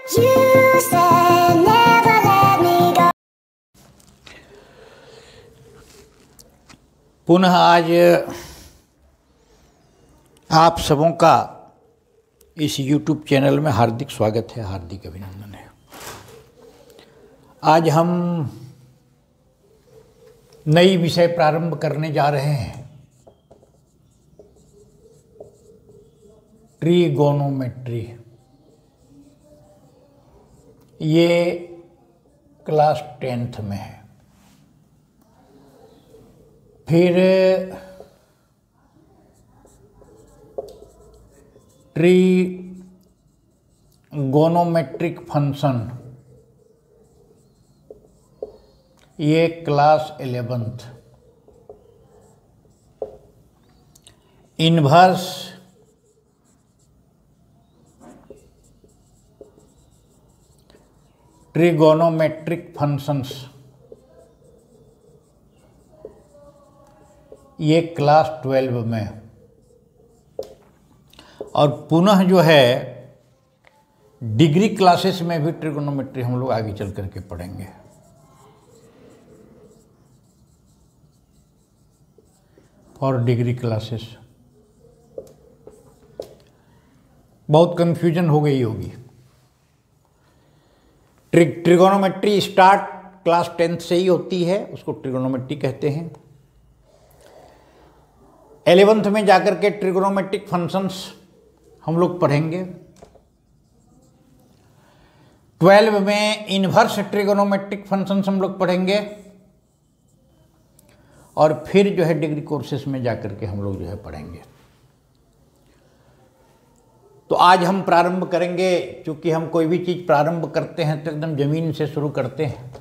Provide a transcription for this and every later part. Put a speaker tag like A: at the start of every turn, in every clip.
A: You said never let me go.
B: पुनः आज आप सबों का इस YouTube चैनल में हार्दिक स्वागत है, हार्दिक अभिनंदन है। आज हम नई विषय प्रारंभ करने जा रहे हैं, ट्रिगोनोमेट्री। ये क्लास 10th में है। फिर ट्रिगोनोमेट्रिक फंक्शन, ये class 11th। Inverse trigonometric functions, ये क्लास 12 में। और पुनः जो है डिग्री क्लासेस में भी ट्रिगोनोमेट्री हम लोग आगे चल करके पढ़ेंगे। फॉर डिग्री क्लासेस बहुत कंफ्यूजन हो गई होगी। ट्रिगोनोमेट्री स्टार्ट क्लास 10th से ही होती है, उसको ट्रिगोनोमेट्री कहते हैं। 11th में जाकर के ट्रिगोनोमेट्रिक फंक्शंस हम लोग पढ़ेंगे। 12 में इन्वर्स ट्रिगोनोमेट्रिक फंक्शंस हम लोग पढ़ेंगे। और फिर जो है डिग्री कोर्सेस में जाकर के हम लोग जो है पढ़ेंगे। तो आज हम प्रारंभ करेंगे, क्योंकि हम कोई भी चीज़ प्रारंभ करते हैं तो एकदम जमीन से शुरू करते हैं।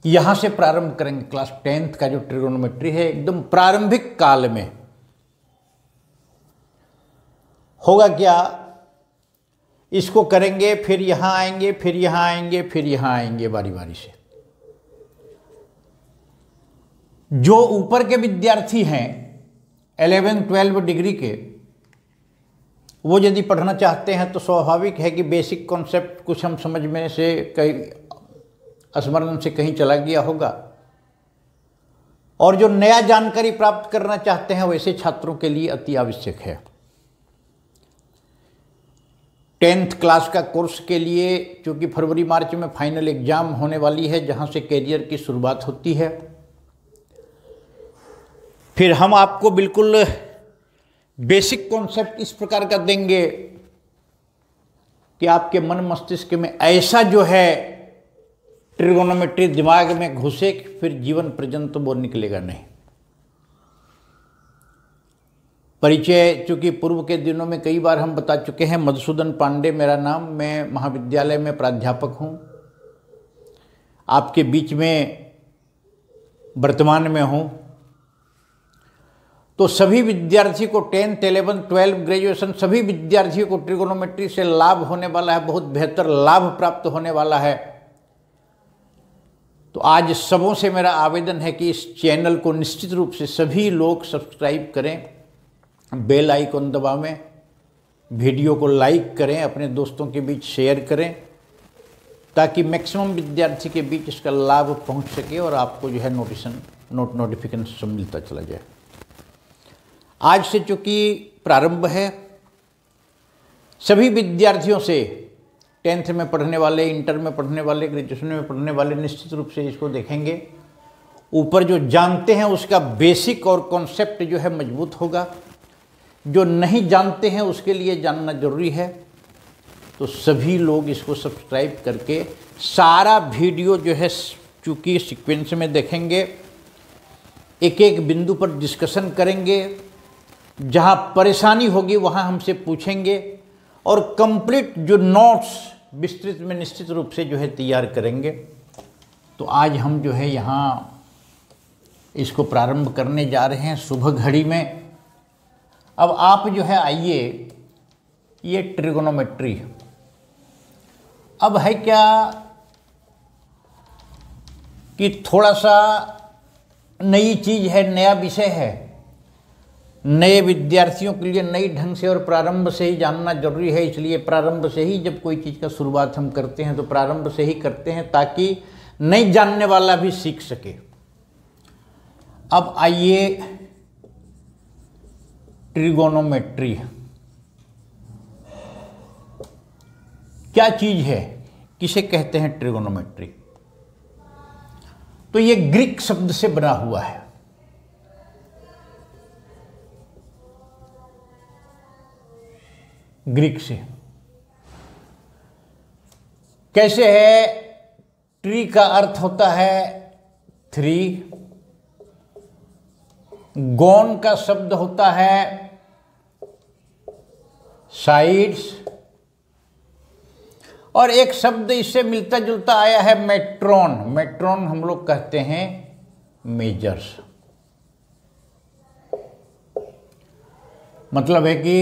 B: यहाँ से प्रारंभ करेंगे। क्लास 10th का जो ट्रिगोनोमेट्री है, एकदम प्रारंभिक काल में होगा क्या, इसको करेंगे, फिर यहाँ आएंगे, फिर यहाँ आएंगे, फिर यहाँ आएंगे, बारी बारी से। जो ऊपर के विद्यार्थी हैं 11-12 डिग्री के, वो यदि पढ़ना चाहते हैं तो स्वाभाविक है कि बेसिक कॉन्सेप्ट कुछ हम समझ में से कहीं स्मरण से कहीं चला गया होगा। और जो नया जानकारी प्राप्त करना चाहते हैं वैसे छात्रों के लिए अति आवश्यक है। 10th क्लास का कोर्स के लिए, क्योंकि फरवरी मार्च में फाइनल एग्जाम होने वाली है, जहां से कैरियर की शुरुआत होती है। फिर हम आपको बिल्कुल बेसिक कॉन्सेप्ट इस प्रकार का देंगे कि आपके मन मस्तिष्क में ऐसा जो है ट्रिगोनोमेट्री दिमाग में घुसे कि फिर जीवन पर्यंत वो निकलेगा नहीं। परिचय चूंकि पूर्व के दिनों में कई बार हम बता चुके हैं। मधुसूदन पांडे मेरा नाम, मैं महाविद्यालय में प्राध्यापक हूं, आपके बीच में वर्तमान में हूं। तो सभी विद्यार्थी को 10th, 11th, 12th, ग्रेजुएशन सभी विद्यार्थियों को ट्रिगोनोमेट्री से लाभ होने वाला है, बहुत बेहतर लाभ प्राप्त होने वाला है। तो आज सबों से मेरा आवेदन है कि इस चैनल को निश्चित रूप से सभी लोग सब्सक्राइब करें, बेल आइकन दबावें, वीडियो को लाइक करें, अपने दोस्तों के बीच शेयर करें, ताकि मैक्सिमम विद्यार्थी के बीच इसका लाभ पहुंच सके और आपको जो है नोटिफिकेशन सब मिलता चला जाए। आज से चूँकि प्रारंभ है, सभी विद्यार्थियों से 10th में पढ़ने वाले, इंटर में पढ़ने वाले, ग्रेजुएशन में पढ़ने वाले निश्चित रूप से इसको देखेंगे। ऊपर जो जानते हैं उसका बेसिक और कॉन्सेप्ट जो है मजबूत होगा। जो नहीं जानते हैं उसके लिए जानना जरूरी है। तो सभी लोग इसको सब्सक्राइब करके सारा वीडियो जो है चूँकि सीक्वेंस में देखेंगे, एक एक बिंदु पर डिस्कशन करेंगे। जहाँ परेशानी होगी वहाँ हमसे पूछेंगे और कंप्लीट जो नोट्स विस्तृत में निश्चित रूप से जो है तैयार करेंगे। तो आज हम जो है यहाँ इसको प्रारंभ करने जा रहे हैं सुबह घड़ी में। अब आप जो है आइए, ये ट्रिगोनोमेट्री अब है क्या कि थोड़ा सा नई चीज़ है, नया विषय है। नए विद्यार्थियों के लिए नई ढंग से और प्रारंभ से ही जानना जरूरी है। इसलिए प्रारंभ से ही जब कोई चीज़ का शुरुआत हम करते हैं तो प्रारंभ से ही करते हैं ताकि नहीं जानने वाला भी सीख सके। अब आइए ट्रिगोनोमेट्री क्या चीज है, किसे कहते हैं ट्रिगोनोमेट्री? तो ये ग्रीक शब्द से बना हुआ है। ग्रीक से कैसे है? ट्री का अर्थ होता है 3, गोन का शब्द होता है साइड्स, और एक शब्द इससे मिलता जुलता आया है मेट्रोन। मेट्रोन हम लोग कहते हैं मेजर्स। मतलब है कि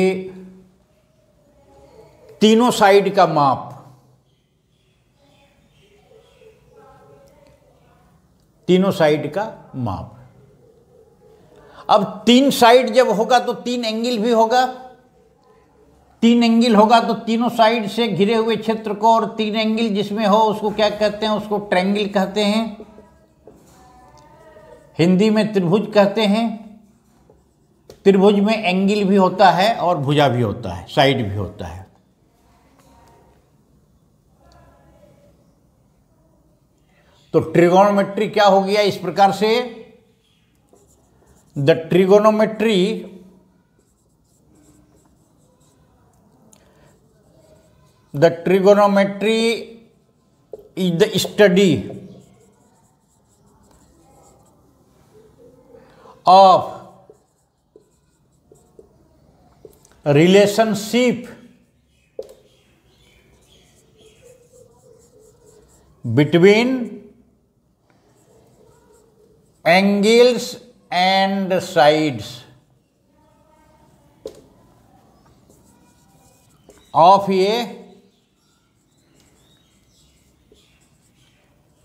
B: तीनों साइड का माप। तीनों साइड का माप। अब 3 साइड जब होगा तो 3 एंगल भी होगा। 3 एंगल होगा तो तीनों साइड से घिरे हुए क्षेत्र को, और 3 एंगल जिसमें हो उसको क्या कहते हैं? उसको ट्रायंगल कहते हैं। हिंदी में त्रिभुज कहते हैं। त्रिभुज में एंगल भी होता है और भुजा भी होता है, साइड भी होता है। तो ट्रिगोनोमेट्री क्या हो गया इस प्रकार से? The trigonometry is the study of relationship between angles and sides of a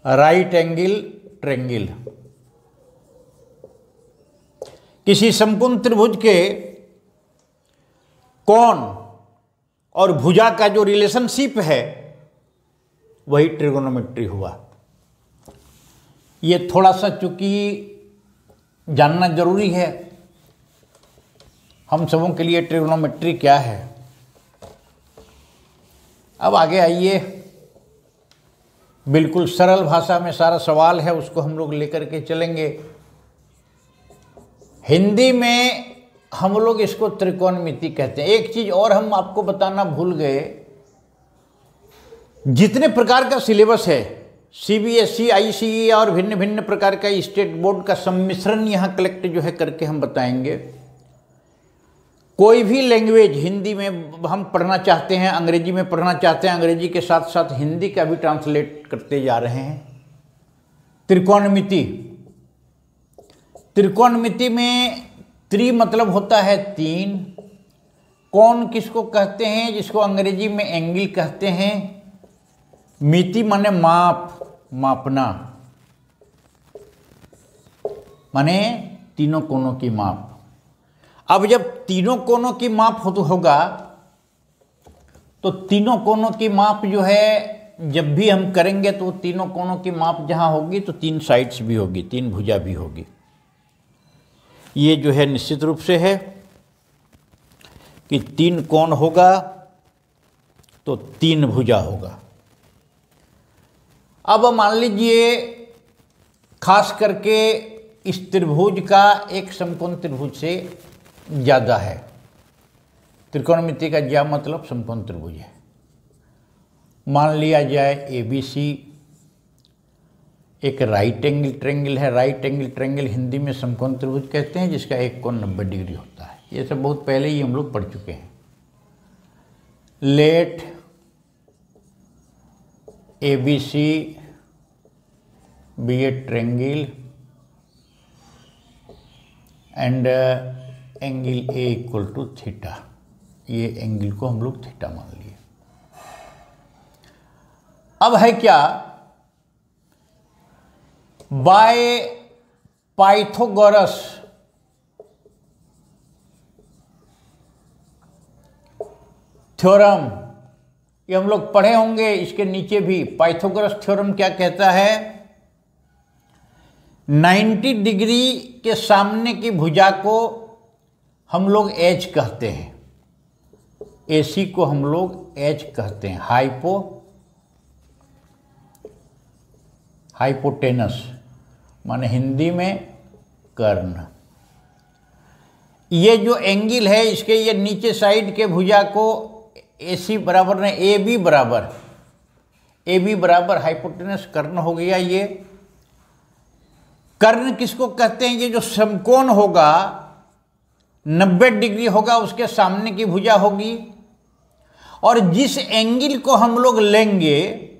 B: right angle triangle. किसी संपूर्ण त्रिभुज के कोण और भुजा का जो रिलेशनशिप है वही ट्रिगोनोमेट्री हुआ। ये थोड़ा सा चूंकि जानना जरूरी है हम सबों के लिए, ट्रिगोनोमेट्री क्या है। अब आगे आइए, बिल्कुल सरल भाषा में सारा सवाल है, उसको हम लोग लेकर के चलेंगे। हिंदी में हम लोग इसको त्रिकोणमिति कहते हैं। एक चीज और हम आपको बताना भूल गए, जितने प्रकार का सिलेबस है सीबीएसई, आईसीई और भिन्न भिन्न प्रकार का स्टेट बोर्ड का सम्मिश्रण यहाँ कलेक्ट जो है करके हम बताएंगे। कोई भी लैंग्वेज हिंदी में हम पढ़ना चाहते हैं, अंग्रेजी में पढ़ना चाहते हैं, अंग्रेजी के साथ साथ हिंदी का भी ट्रांसलेट करते जा रहे हैं। त्रिकोणमिति, त्रिकोणमिति में त्रि मतलब होता है 3। कोण किसको कहते हैं? जिसको अंग्रेजी में एंगल कहते हैं। मिति माने माप, मापना, माने तीनों कोणों की माप। अब जब तीनों कोणों की माप होगा तो तीनों कोणों की माप जो है जब भी हम करेंगे तो तीनों कोणों की माप जहां होगी तो 3 साइड्स भी होगी, 3 भुजा भी होगी। ये जो है निश्चित रूप से है कि 3 कोण होगा तो 3 भुजा होगा। अब मान लीजिए खास करके इस त्रिभुज का एक समकोण त्रिभुज से ज़्यादा है। त्रिकोणमिति का ज्या मतलब समकोण त्रिभुज है। मान लिया जाए ABC एक राइट एंगल ट्रायंगल है। राइट एंगल ट्रायंगल हिंदी में समकोण त्रिभुज कहते हैं, जिसका एक कोण 90 डिग्री होता है। ये सब बहुत पहले ही हम लोग पढ़ चुके हैं। Let ABC be a triangle and angle A equal to theta. ये एंगल को हम लोग थीटा मान लिए। अब है क्या? बाय पाइथागोरस थ्योरम, ये हम लोग पढ़े होंगे। इसके नीचे भी पाइथागोरस थ्योरम क्या कहता है, 90 डिग्री के सामने की भुजा को हम लोग एच कहते हैं, एसी को हम लोग एच कहते हैं, हाइपोटेनस माने हिंदी में कर्ण। ये जो एंगल है इसके, ये नीचे साइड के भुजा को एसी बराबर ने ए बी बराबर हाइपोटेनस कर्ण हो गया। ये कर्ण किसको कहते हैं, ये जो समकोण होगा 90 डिग्री होगा उसके सामने की भुजा होगी, और जिस एंगल को हम लोग लेंगे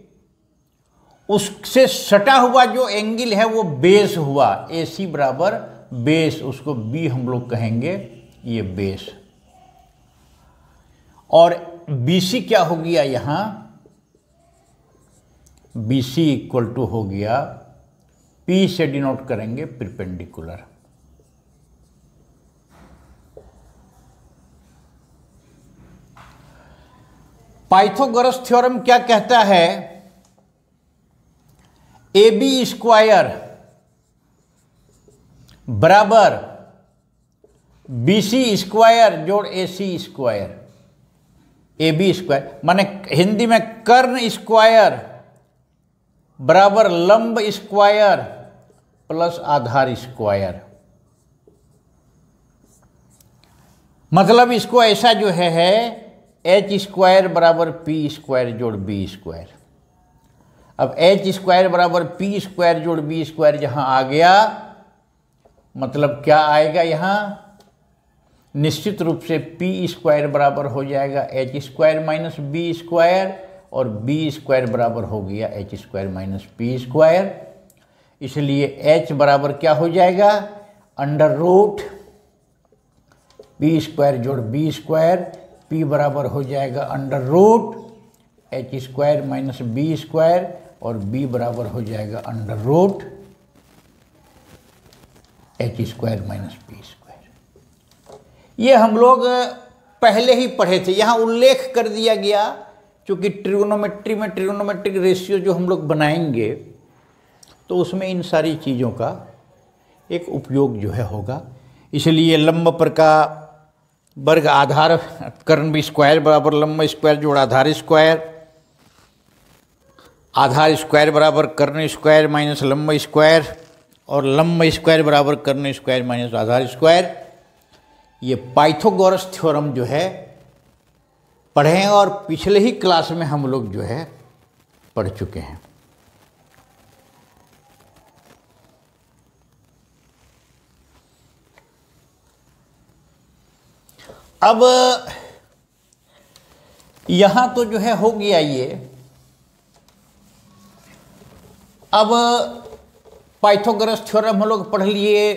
B: उससे सटा हुआ जो एंगल है वो बेस हुआ, एसी बराबर बेस, उसको बी हम लोग कहेंगे, ये बेस। और बीसी क्या हो गया यहां, बीसी इक्वल टू हो गया, पी से डिनोट करेंगे परपेंडिकुलर। पाइथागोरस थ्योरम क्या कहता है, ए बी स्क्वायर बराबर बी सी स्क्वायर जोड़ ए सी स्क्वायर, ए बी स्क्वायर माने हिंदी में कर्ण स्क्वायर बराबर लंब स्क्वायर प्लस आधार स्क्वायर। मतलब इसको ऐसा जो है एच स्क्वायर बराबर पी स्क्वायर जोड़ बी स्क्वायर। अब एच स्क्वायर बराबर पी स्क्वायर जोड़ बी स्क्वायर जहां आ गया, मतलब क्या आएगा यहां, निश्चित रूप से पी स्क्वायर बराबर हो जाएगा H square minus B square, और बी स्क्वायर बराबर हो गया H square minus P square. इसलिए एच बराबर क्या हो जाएगा, अंडर रूट पी स्क्वायर जोड़ बी स्क्वायर, पी बराबर हो जाएगा under root H square minus B square, और बी बराबर हो जाएगा under root H square minus P square. ये हम लोग पहले ही पढ़े थे, यहाँ उल्लेख कर दिया गया, क्योंकि ट्रिगोनोमेट्री में ट्रिगोनोमेट्रिक रेशियो जो हम लोग बनाएंगे तो उसमें इन सारी चीज़ों का एक उपयोग जो है होगा। इसलिए लंब पर का वर्ग आधार कर्ण भी स्क्वायर बराबर लंब स्क्वायर जोड़ आधार स्क्वायर, आधार स्क्वायर बराबर कर्ण स्क्वायर माइनस लंब स्क्वायर, और लंब स्क्वायर बराबर कर्ण स्क्वायर माइनस आधार स्क्वायर। ये पाइथागोरस थ्योरम जो है पढ़े हैं, और पिछले ही क्लास में हम लोग जो है पढ़ चुके हैं। अब यहां तो जो है हो गया ये। अब पाइथागोरस थ्योरम हम लोग पढ़ लिए,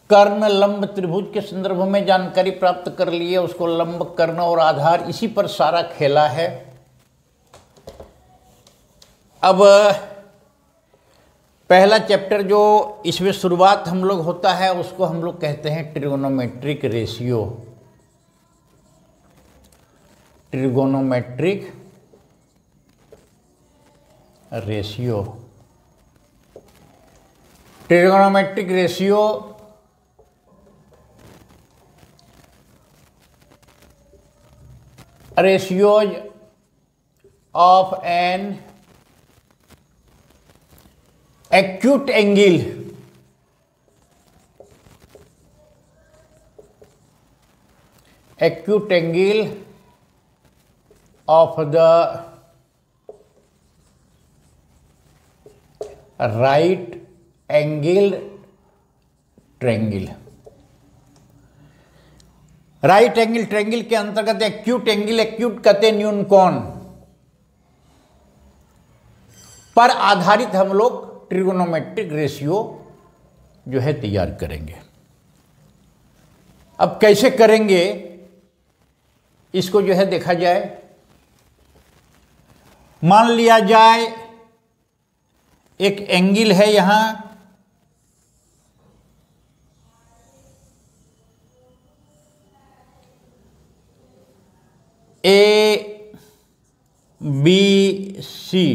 B: कर्ण लंब त्रिभुज के संदर्भ में जानकारी प्राप्त कर लिए, उसको लंब कर्ण और आधार इसी पर सारा खेला है। अब पहला चैप्टर जो इसमें शुरुआत हम लोग होता है उसको हम लोग कहते हैं trigonometric ratio. Trigonometric ratio, trigonometric ratio ratios of an acute angle of the right angled triangle। Right angle triangle के अंतर्गत एक्यूट एंगल, एक्यूट कहते न्यून कोण पर आधारित हम लोग ट्रिगोनोमेट्रिक रेशियो जो है तैयार करेंगे। अब कैसे करेंगे इसको जो है देखा जाए। मान लिया जाए एक एंगल है यहां, ए बी सी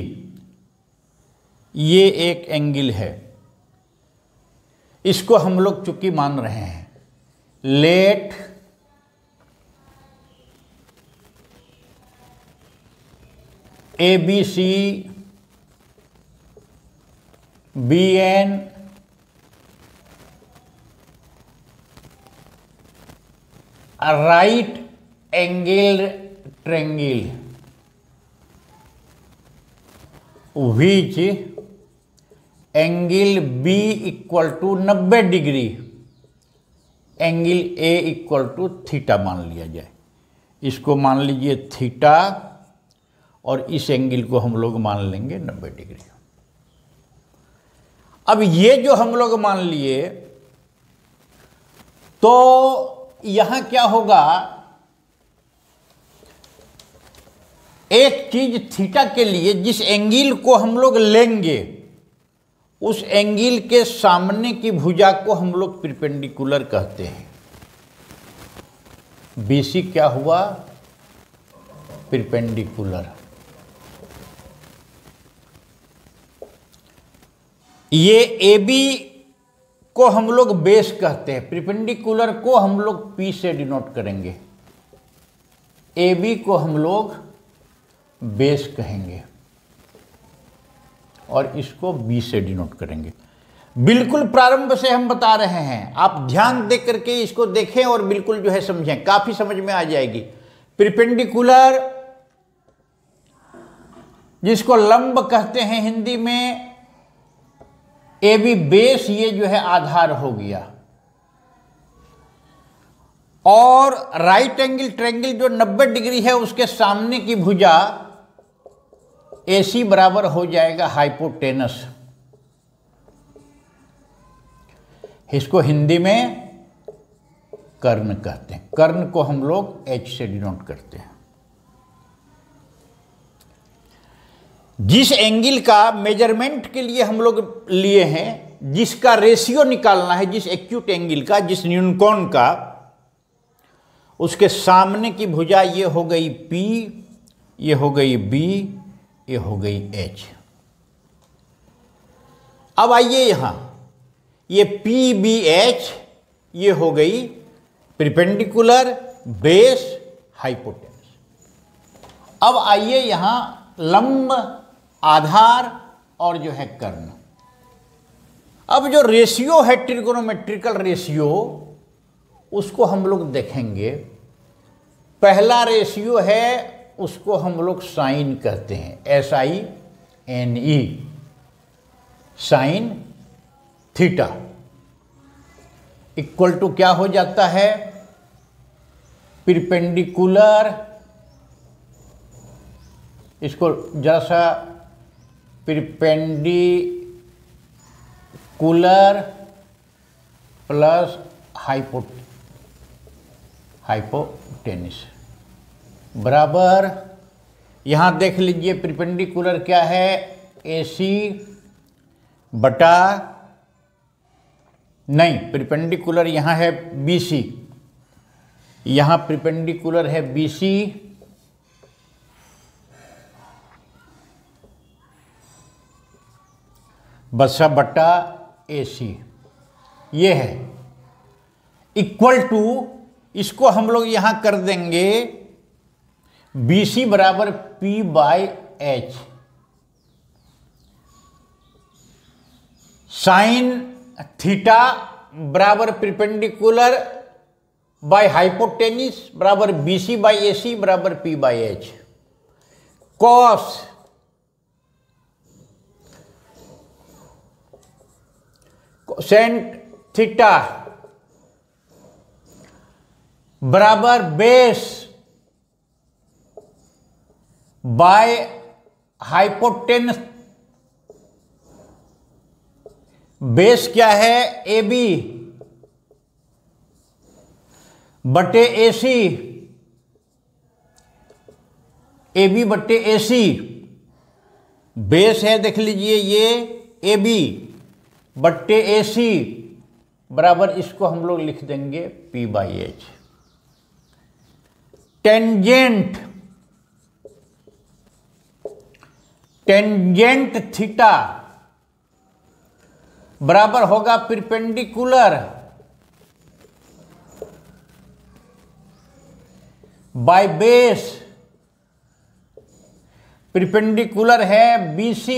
B: ये एक एंगल है, इसको हम लोग चूंकि मान रहे हैं, let A B C be an right angle triangle which angle B equal to 90 degree angle A equal to theta मान लिया जाए। इसको मान लीजिए थीटा और इस एंगल को हम लोग मान लेंगे 90 डिग्री। अब ये जो हम लोग मान लिए तो यहां क्या होगा, एक चीज थीटा के लिए जिस एंगल को हम लोग लेंगे उस एंगल के सामने की भुजा को हम लोग परपेंडिकुलर कहते हैं। बीसी क्या हुआ, परपेंडिकुलर। ये ए बी को हम लोग बेस कहते हैं, परपेंडिकुलर को हम लोग पी से डिनोट करेंगे, ए बी को हम लोग बेस कहेंगे और इसको बी से डिनोट करेंगे। बिल्कुल प्रारंभ से हम बता रहे हैं, आप ध्यान दे करके इसको देखें और बिल्कुल जो है समझें, काफी समझ में आ जाएगी। परपेंडिकुलर जिसको लंब कहते हैं हिंदी में, ए बी बेस, ये जो है आधार हो गया, और राइट एंगल ट्रायंगल जो 90 डिग्री है उसके सामने की भुजा AC बराबर हो जाएगा हाइपोटेनस। इसको हिंदी में कर्ण कहते हैं, कर्ण को हम लोग H से डिनोट करते हैं। जिस एंगल का मेजरमेंट के लिए हम लोग लिए हैं, जिसका रेशियो निकालना है, जिस एक्यूट एंगल का, जिस न्यूनकोण का, उसके सामने की भुजा ये हो गई P, ये हो गई B, ये हो गई H। अब आइए यहां, ये PBH ये हो गई परपेंडिकुलर, बेस, हाइपोटेनस। अब आइए यहां लंब, आधार और जो है कर्ण। अब जो रेशियो है ट्रिगोनोमेट्रिकल रेशियो, उसको हम लोग देखेंगे। पहला रेशियो है उसको हम लोग साइन कहते हैं, SINE, sine theta equal to क्या हो जाता है, परपेंडिकुलर, इसको जरा सा परपेंडिकुलर प्लस हाइपोटेनस बराबर, यहां देख लीजिए परपेंडिकुलर क्या है, AC बटा, नहीं परपेंडिकुलर यहां है BC, यहां परपेंडिकुलर है BC बसा बटा AC, ये है इक्वल टू, इसको हम लोग यहां कर देंगे BC बराबर P/H, साइन थीटा बराबर परपेंडिकुलर बाय हाइपोटेनिस बराबर BC/AC बराबर P/H, कॉस सेंट थीटा बराबर बेस बाय हाइपोटेनस, बेस क्या है AB बटे AC, AB बटे AC, बेस है देख लीजिए ये AB बट्टे AC बराबर, इसको हम लोग लिख देंगे P/H। टेंजेंट टेंजेंट थीटा बराबर होगा परपेंडिकुलर बाय बेस, परपेंडिकुलर है BC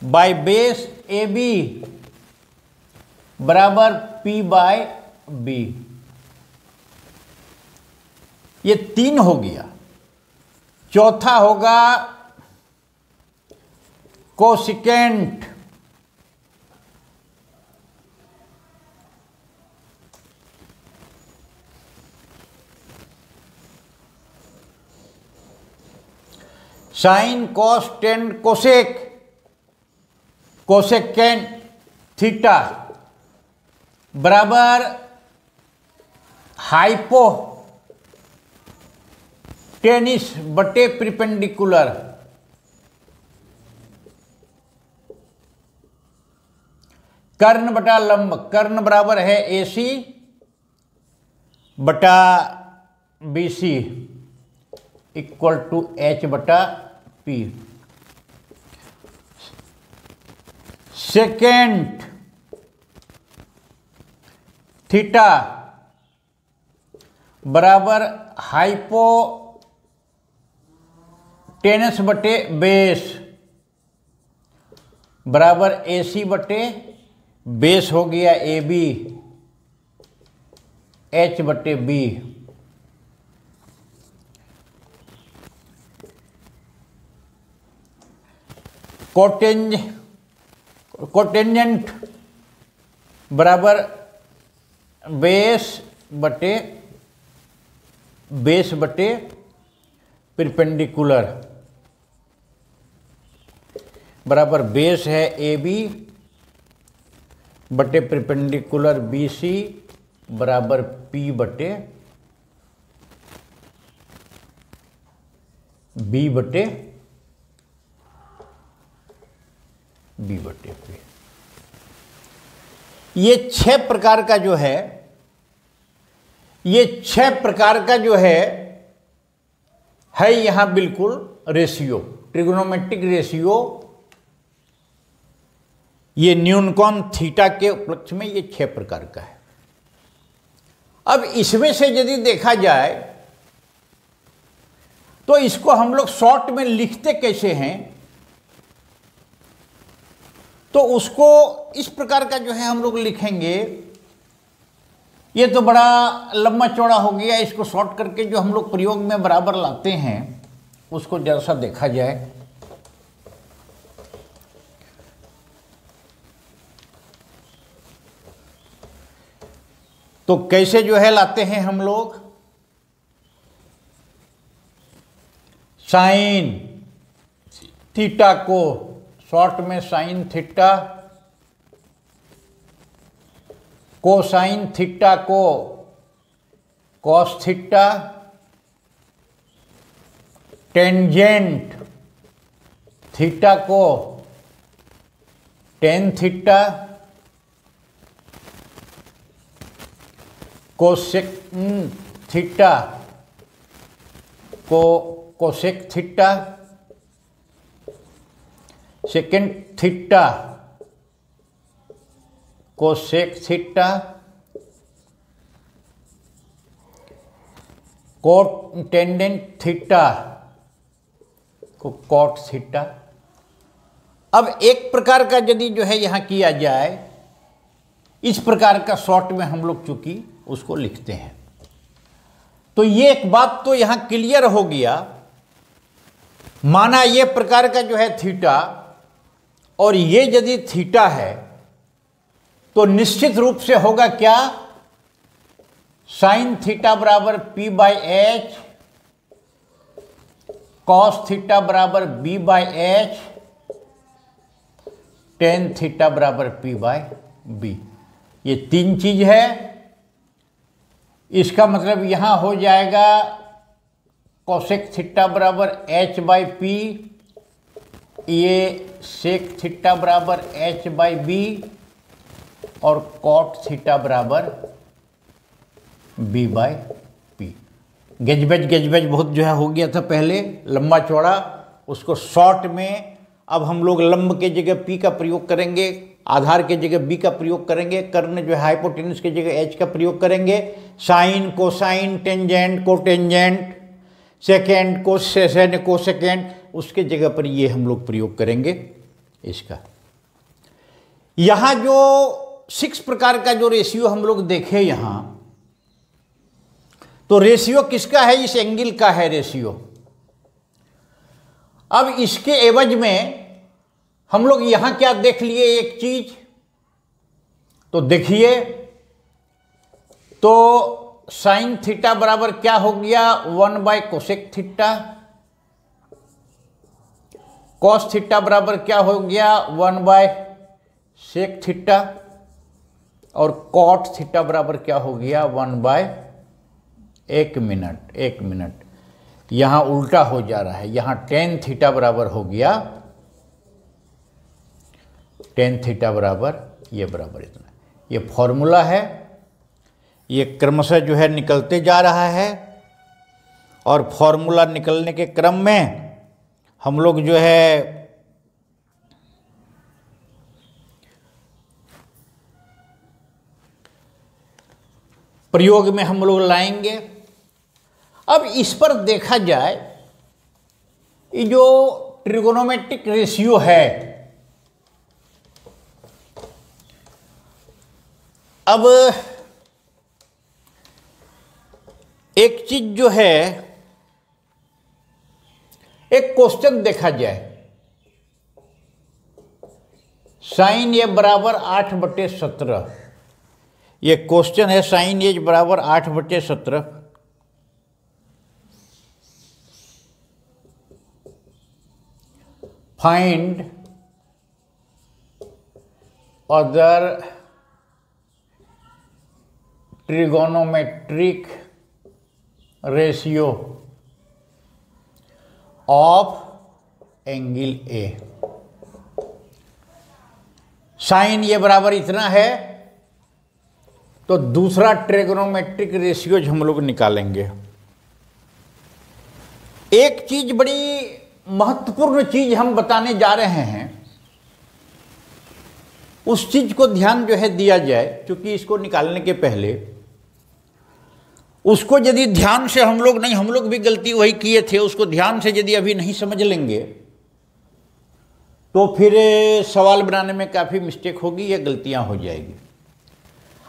B: बाय बेस AB बराबर P बाय B। ये 3 हो गया। चौथा होगा cosecant sine cos tan cosec, cosecant theta बराबर हाइपो टेनिस बटे परपेंडिकुलर। कर्ण बटा लंब, कर्ण बराबर है AC बटा BC इक्वल टू H बटा P। सेकेंड थीटा बराबर हाइपो टेनस बटे बेस बराबर AC बटे बेस हो गया AB H बटे B। कोटेंजेंट बराबर बेस बटे परपेंडिकुलर बराबर बेस है AB बटे परपेंडिकुलर BC बराबर P बटे B बटे P। ये 6 प्रकार का जो है, ये 6 प्रकार का जो है यहां बिल्कुल रेशियो, ट्रिग्नोमेट्रिक रेशियो, ये न्यूनकोण थीटा के उपलक्ष्य में ये 6 प्रकार का है। अब इसमें से यदि देखा जाए तो इसको हम लोग शॉर्ट में लिखते कैसे हैं, तो उसको इस प्रकार का जो है हम लोग लिखेंगे। ये तो बड़ा लंबा चौड़ा हो गया, इसको शॉर्ट करके जो हम लोग प्रयोग में बराबर लाते हैं उसको जरा सा देखा जाए। तो कैसे जो है लाते हैं हम लोग, साइन थीटा को शॉर्ट में साइन थीटा, कोसाइन थीटा को कॉस थीटा, टेंजेंट थीटा को टेन थीटा, कोसेक थीटा को cosec theta, second theta cosec theta, cot tangent theta को कॉट थीटा। अब एक प्रकार का यदि जो है यहां किया जाए, इस प्रकार का शॉर्ट में हम लोग चूंकि उसको लिखते हैं, तो ये एक बात तो यहां क्लियर हो गया। माना ये प्रकार का जो है थीटा और ये यदि थीटा है तो निश्चित रूप से होगा क्या, साइन थीटा बराबर P by H, cos theta बराबर B by H, tan theta बराबर P बाई B। ये 3 चीज है। इसका मतलब यहां हो जाएगा कोसेक थीटा बराबर H बाई P, ये सेक थीटा बराबर H बाई B और कॉट थीटा बराबर B बाई P। गेजबेज बहुत जो है हो गया था पहले, लंबा चौड़ा, उसको शॉर्ट में अब हम लोग लंब के जगह P का प्रयोग करेंगे, आधार के जगह B का प्रयोग करेंगे, कर्ण जो है हाइपोटेन्यूस के जगह H का प्रयोग करेंगे, sine cosine tangent cotangent second cosecant cosecant उसके जगह पर ये हम लोग प्रयोग करेंगे इसका। यहाँ जो 6 प्रकार का जो रेशियो हम लोग देखे यहाँ, तो रेशियो किसका है? इस एंगल का है रेशियो। अब इसके एवज में हम लोग यहां क्या देख लिए एक चीज, तो देखिए, तो साइन थीटा बराबर क्या हो गया? 1/कोसेक थीटा। कॉस थीटा बराबर क्या हो गया? 1/सेक थीटा। और कॉट थीटा बराबर क्या हो गया? 1/1 मिनट। यहां उल्टा हो जा रहा है, यहां टेन थीटा बराबर हो गया, टेन थीटा बराबर ये बराबर इतना। ये फॉर्मूला है, ये क्रमशः जो है निकलते जा रहा है, और फॉर्मूला निकलने के क्रम में हम लोग जो है प्रयोग में हम लोग लाएंगे। अब इस पर देखा जाए, ये जो ट्रिगोनोमेट्रिक रेशियो है, अब एक चीज जो है, एक क्वेश्चन देखा जाए, साइन ए बराबर 8/17। ये क्वेश्चन है, साइन ए बराबर 8/17। Find other trigonometric ratio of angle A. Sine ये बराबर इतना है, तो दूसरा ट्रिगोनोमेट्रिक रेशियो हम लोग निकालेंगे। एक चीज, बड़ी महत्वपूर्ण चीज हम बताने जा रहे हैं, उस चीज को ध्यान जो है दिया जाए, क्योंकि इसको निकालने के पहले उसको यदि ध्यान से हम लोग भी गलती वही किए थे, उसको ध्यान से यदि अभी नहीं समझ लेंगे तो फिर सवाल बनाने में काफ़ी मिस्टेक होगी या गलतियां हो जाएगी।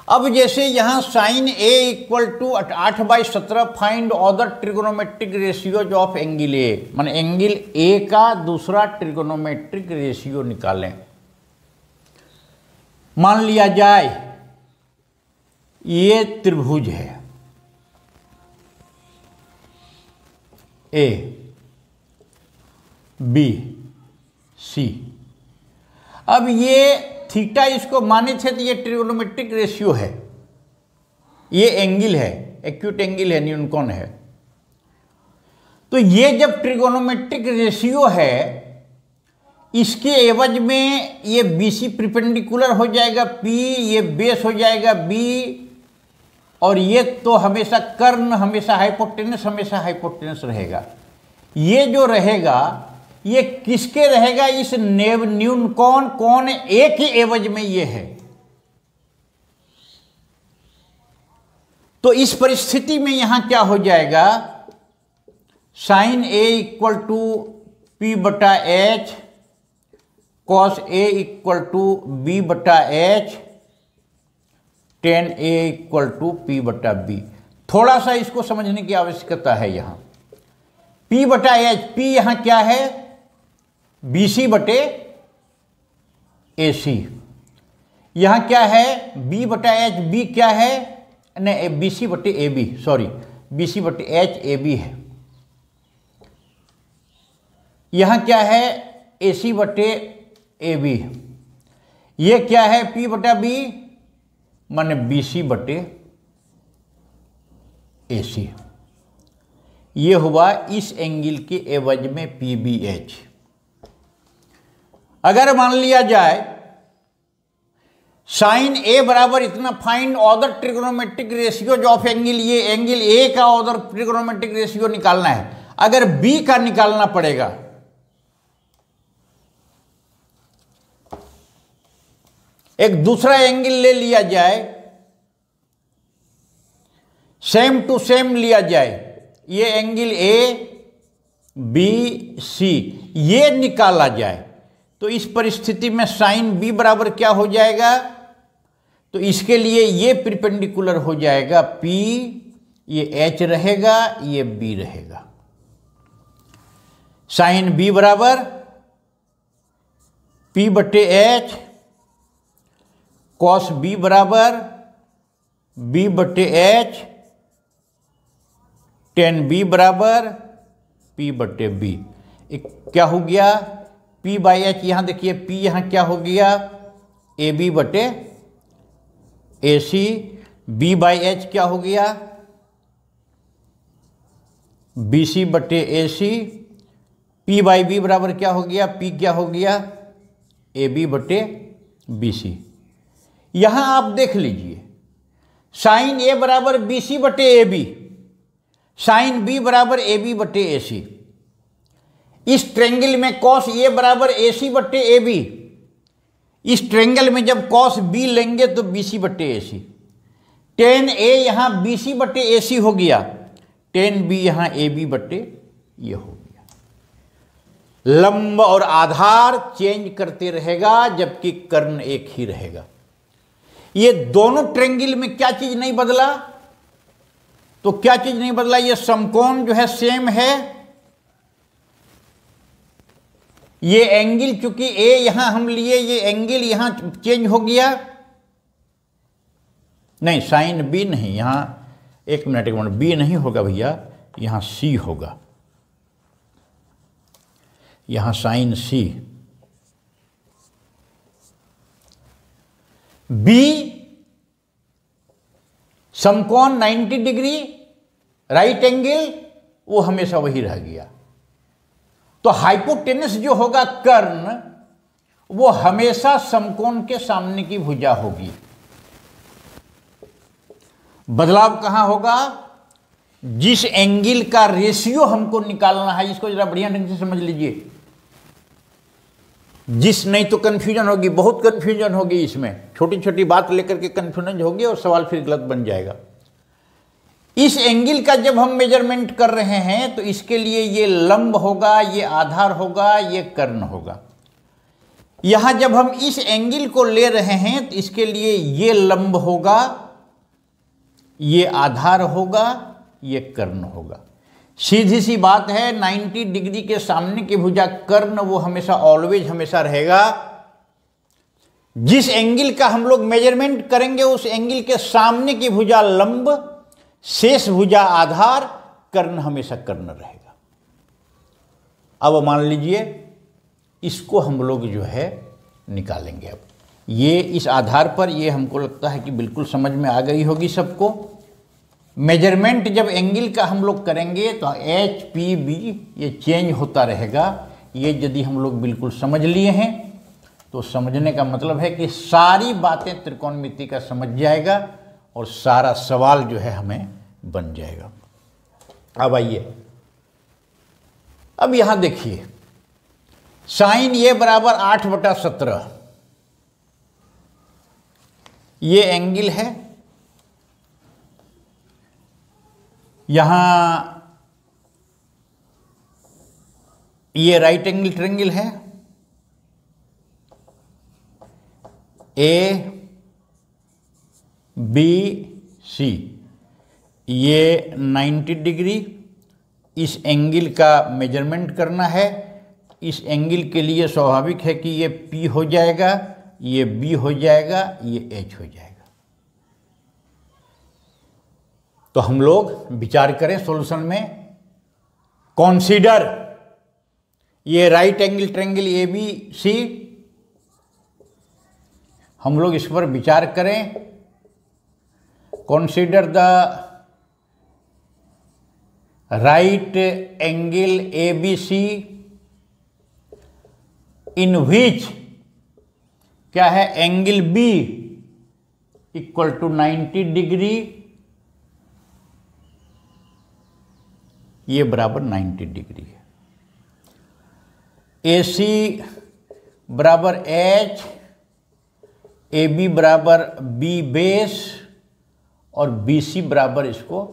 B: अब जैसे यहाँ sine A equal to 8/17 find other trigonometric ratios of angle A, माने एंगल ए का दूसरा ट्रिगोनोमेट्रिक रेशियो निकालें। मान लिया जाए ये त्रिभुज है ए बी सी। अब ये थीटा इसको माने थे, तो ये ट्रिगोनोमेट्रिक रेशियो है, ये एंगल है, एक्यूट एंगल है, न्यूनकोण है। तो ये जब ट्रिगोनोमेट्रिक रेशियो है, इसके एवज में ये BC परपेंडिकुलर हो जाएगा P, ये बेस हो जाएगा B, और ये तो हमेशा कर्ण, हमेशा हाइपोटेनस रहेगा। ये जो रहेगा, ये किसके रहेगा? इस न्यूनकोण कोण ए के एवज में ये है। तो इस परिस्थिति में यहां क्या हो जाएगा? Sine A equal to P/H, cos A equal to B/H, tan A equal to P/B। थोड़ा सा इसको समझने की आवश्यकता है। यहां P/H, P यहां क्या है? BC/AC। यहां क्या है? B/H, B क्या है? नहीं, BC/AB, सॉरी, BC/HAB है। यहां क्या है? AC/AB। ये क्या है? P/B, माने BC/AC। ये हुआ इस एंगल के एवज में PBH। अगर मान लिया जाए साइन ए बराबर इतना, find other trigonometric ratios of angle, ये एंगल ए का अदर ट्रिगोनोमेट्रिक रेशियो निकालना है। अगर बी का निकालना पड़ेगा एक दूसरा एंगल ले लिया जाए, सेम टू सेम लिया जाए, ये एंगल ए बी सी ये निकाला जाए, तो इस परिस्थिति में साइन बी बराबर क्या हो जाएगा? तो इसके लिए ये परपेंडिकुलर हो जाएगा P, ये H रहेगा, ये B रहेगा। साइन B बराबर P बटे H, कॉस B बराबर B बटे H, टेन B बराबर P बटे B। एक क्या हो गया? P बाई H, यहां देखिए P यहां क्या हो गया? AB बटे AC। B बाई H क्या हो गया? BC बटे AC। P बाई B बराबर क्या हो गया? P क्या हो गया? AB बटे BC। यहां आप देख लीजिए, साइन A बराबर BC बटे AB, साइन B बराबर AB बटे AC। इस ट्रेंगल में कॉस A बराबर AC बटे AB, इस ट्रेंगल में जब कॉस B लेंगे तो BC बटे AC। टेन A यहां BC बटे AC हो गया, टेन B यहां AB बटे ये हो गया। लंब और आधार चेंज करते रहेगा जबकि कर्ण एक ही रहेगा। ये दोनों ट्रेंगल में क्या चीज नहीं बदला? तो क्या चीज नहीं बदला? ये समकोण जो है सेम है, ये एंगल चूंकि ए यहां हम लिए, ये एंगल यहां चेंज हो गया। नहीं, साइन बी नहीं, यहां एक मिनट बी नहीं होगा भैया, यहां सी होगा, यहां साइन सी। बी समकोण 90 डिग्री राइट एंगल, वो हमेशा वही रह गया। तो हाइपोटेनस जो होगा कर्ण, वो हमेशा समकोण के सामने की भुजा होगी। बदलाव कहां होगा? जिस एंगल का रेशियो हमको निकालना है, इसको जरा बढ़िया ढंग से समझ लीजिए, नहीं तो कंफ्यूजन होगी, बहुत कंफ्यूजन होगी इसमें, छोटी छोटी बात लेकर के कंफ्यूजन होगी और सवाल फिर गलत बन जाएगा। इस एंगल का जब हम मेजरमेंट कर रहे हैं तो इसके लिए ये लंब होगा, ये आधार होगा, ये कर्ण होगा। यहां जब हम इस एंगल को ले रहे हैं तो इसके लिए ये लंब होगा, ये आधार होगा, ये कर्ण होगा। सीधी सी बात है, 90 डिग्री के सामने की भुजा कर्ण, वो हमेशा ऑलवेज हमेशा रहेगा। जिस एंगल का हम लोग मेजरमेंट करेंगे उस एंगल के सामने की भुजा लंब, शेष भुजा आधार, कर्ण हमेशा कर्ण रहेगा। अब मान लीजिए इसको हम लोग जो है निकालेंगे। अब ये इस आधार पर, ये हमको लगता है कि बिल्कुल समझ में आ गई होगी सबको। मेजरमेंट जब एंगल का हम लोग करेंगे तो एच पी बी ये चेंज होता रहेगा। ये यदि हम लोग बिल्कुल समझ लिए हैं तो समझने का मतलब है कि सारी बातें त्रिकोणमिति का समझ जाएगा और सारा सवाल जो है हमें बन जाएगा। अब आइए, अब यहां देखिए, साइन ये बराबर 8/17, ये एंगल है। यहां ये राइट एंगल ट्रायंगल है, ए बी सी, ये 90 डिग्री। इस एंगल का मेजरमेंट करना है। इस एंगल के लिए स्वाभाविक है कि ये P हो जाएगा, ये B हो जाएगा, ये H हो जाएगा। तो हम लोग विचार करें सॉल्यूशन में। कॉन्सीडर ये राइट एंगल ट्रायंगल ABC, हम लोग इस पर विचार करें। Consider the right angle ABC in which क्या है, angle B equal to 90 degree, ये बराबर 90 डिग्री है। AC बराबर H, ए बी बराबर बी बेस और बी सी बराबर इसको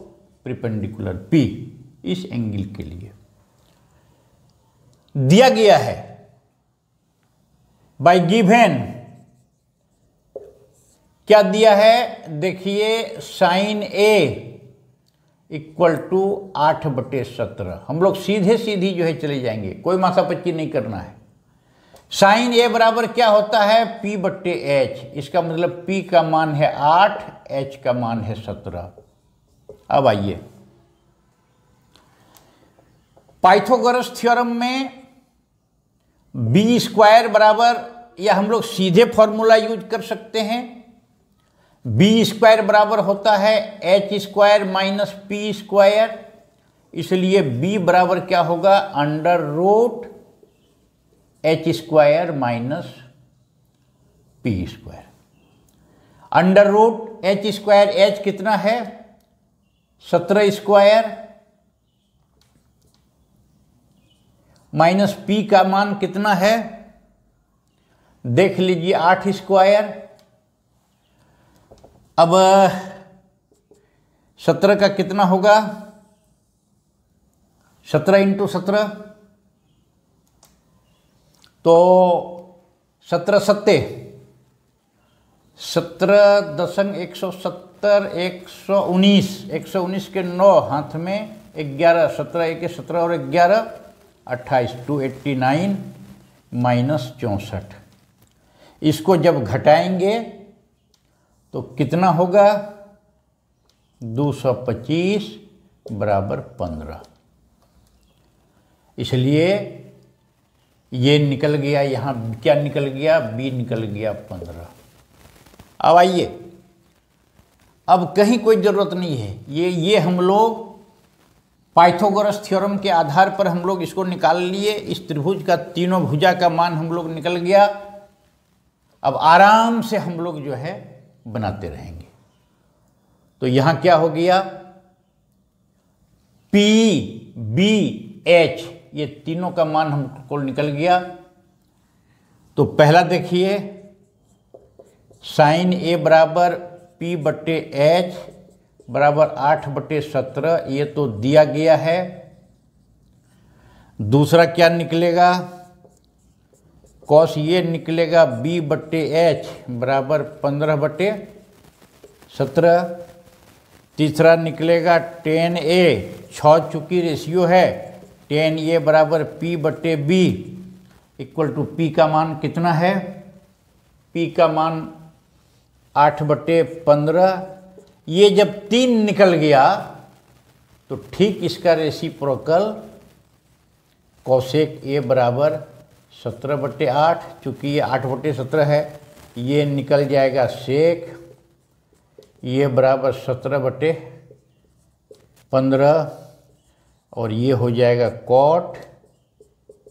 B: परपेंडिकुलर पी, इस एंगल के लिए दिया गया है बाय गिवन। क्या दिया है देखिए, साइन ए इक्वल टू 8/17। हम लोग सीधे सीधी जो है चले जाएंगे, कोई माथापच्ची नहीं करना है। साइन ए बराबर क्या होता है, P/H। इसका मतलब P का मान है 8, H का मान है 17। अब आइए, पाइथागोरस थ्योरम में बी स्क्वायर बराबर, या हम लोग सीधे फॉर्मूला यूज कर सकते हैं, बी स्क्वायर बराबर होता है H square minus P square. इसलिए बी बराबर क्या होगा, under root H square minus P square. Under root H square, H कितना है 17 स्क्वायर, माइनस पी का मान कितना है देख लीजिए 8 स्क्वायर। अब 17 का कितना होगा, 17 इंटू 17, तो 17 सत्ते 17.170, 119 के 9 हाथ में 11, 17 एक 17 और 11 28, 289 माइनस 64। इसको जब घटाएंगे तो कितना होगा, 225 बराबर 15। इसलिए ये निकल गया, यहाँ क्या निकल गया, बी निकल गया 15। अब आइए, अब कहीं कोई ज़रूरत नहीं है, ये हम लोग पाइथागोरस थ्योरम के आधार पर हम लोग इसको निकाल लिए। इस त्रिभुज का तीनों भुजा का मान हम लोग निकल गया। अब आराम से हम लोग जो है बनाते रहेंगे। तो यहाँ क्या हो गया, P, B, H, ये तीनों का मान हमको निकल गया। तो पहला देखिए, साइन ए बराबर P/H बराबर 8/17, ये तो दिया गया है। दूसरा क्या निकलेगा, कॉस ये निकलेगा B/H बराबर 15/17। तीसरा निकलेगा tan A, 6 चूंकि रेशियो है, tan A बराबर P/B इक्वल टू P का मान कितना है, P का मान 8/15। ये जब 3 निकल गया तो ठीक इसका रेसिप्रोकल कोसेक A बराबर 17/8, चूँकि ये 8/17 है, ये निकल जाएगा सेक ये बराबर 17/15, और ये हो जाएगा कॉट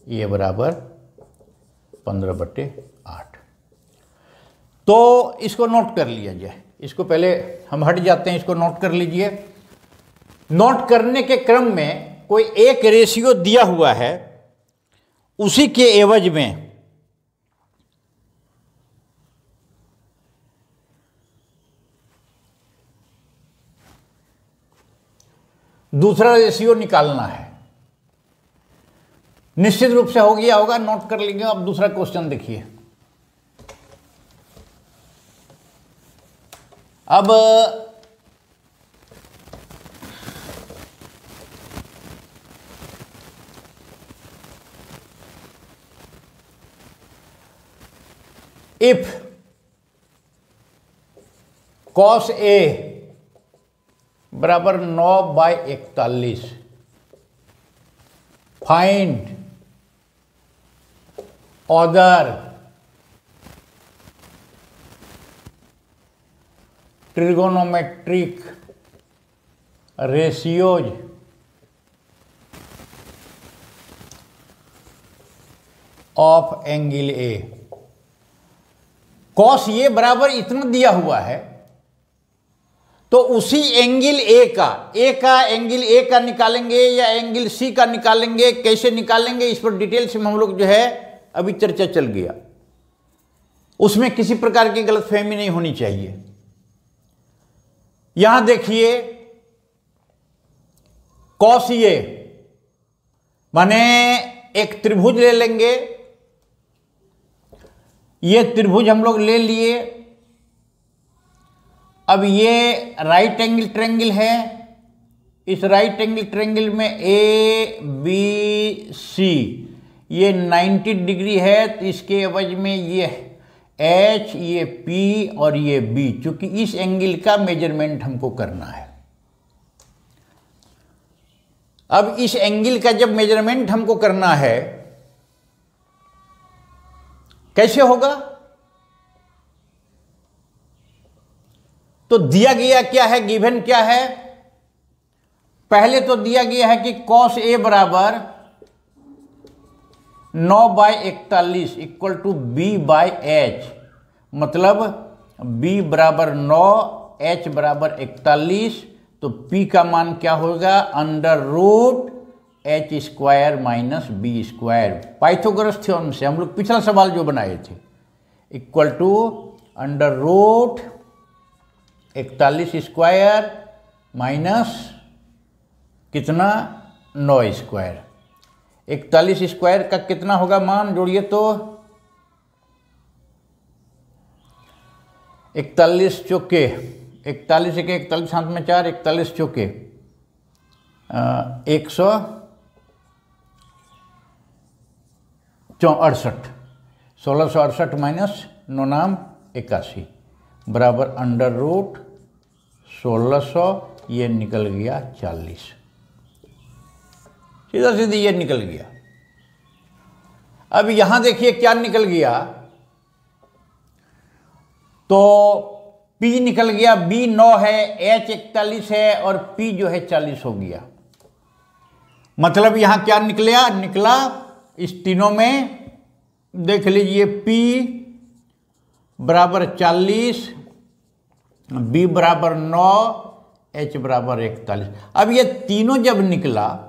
B: ये बराबर 15/8। तो इसको नोट कर लिया जाए। इसको पहले हम हट जाते हैं, इसको नोट कर लीजिए। नोट करने के क्रम में कोई एक रेशियो दिया हुआ है, उसी के एवज में दूसरा रेशियो निकालना है। निश्चित रूप से हो गया होगा, नोट कर लीजिए। अब दूसरा क्वेश्चन देखिए। अब इफ कॉस ए बराबर 9/41, find order trigonometric ratios of angle A. Cos ये बराबर इतना दिया हुआ है, तो उसी एंगल ए का एंगल ए का निकालेंगे या एंगल सी का निकालेंगे, कैसे निकालेंगे, इस पर डिटेल से हम लोग जो है अभी चर्चा चल गया। उसमें किसी प्रकार की गलतफहमी नहीं होनी चाहिए। यहां देखिए कॉस ए, माने एक त्रिभुज ले लेंगे, ये त्रिभुज हम लोग ले लिए। अब ये राइट एंगल ट्रायंगल है, इस राइट एंगल ट्रायंगल में ए बी सी ये 90 डिग्री है, तो इसके एवज में ये एच, ये पी और ये बी, चूंकि इस एंगल का मेजरमेंट हमको करना है। अब इस एंगल का जब मेजरमेंट हमको करना है, कैसे होगा? तो दिया गया क्या है, गिवन क्या है? पहले तो दिया गया है कि cos A बराबर 9/41 इक्वल टू B/H, मतलब B बराबर 9, H बराबर 41, तो P का मान क्या होगा? √H² minus B², Pythagoras theorem से हम लोग पिछला सवाल जो बनाए थे, इक्वल टू √41² माइनस कितना? 9²। 41² का कितना होगा मान, जोड़िए तो 41 चौके 41 के 41 हाथ में 4, 41 चौके 168, 1668 माइनस 9 नाम 81 बराबर √1600, ये निकल गया 40, सीधा सीधी ये निकल गया। अब यहां देखिए क्या निकल गया, तो P निकल गया, B 9 है, H 41 है और P जो है 40 हो गया। मतलब यहां क्या निकला इस तीनों में, देख लीजिए P बराबर 40, B बराबर 9, H बराबर 41। अब ये तीनों जब निकला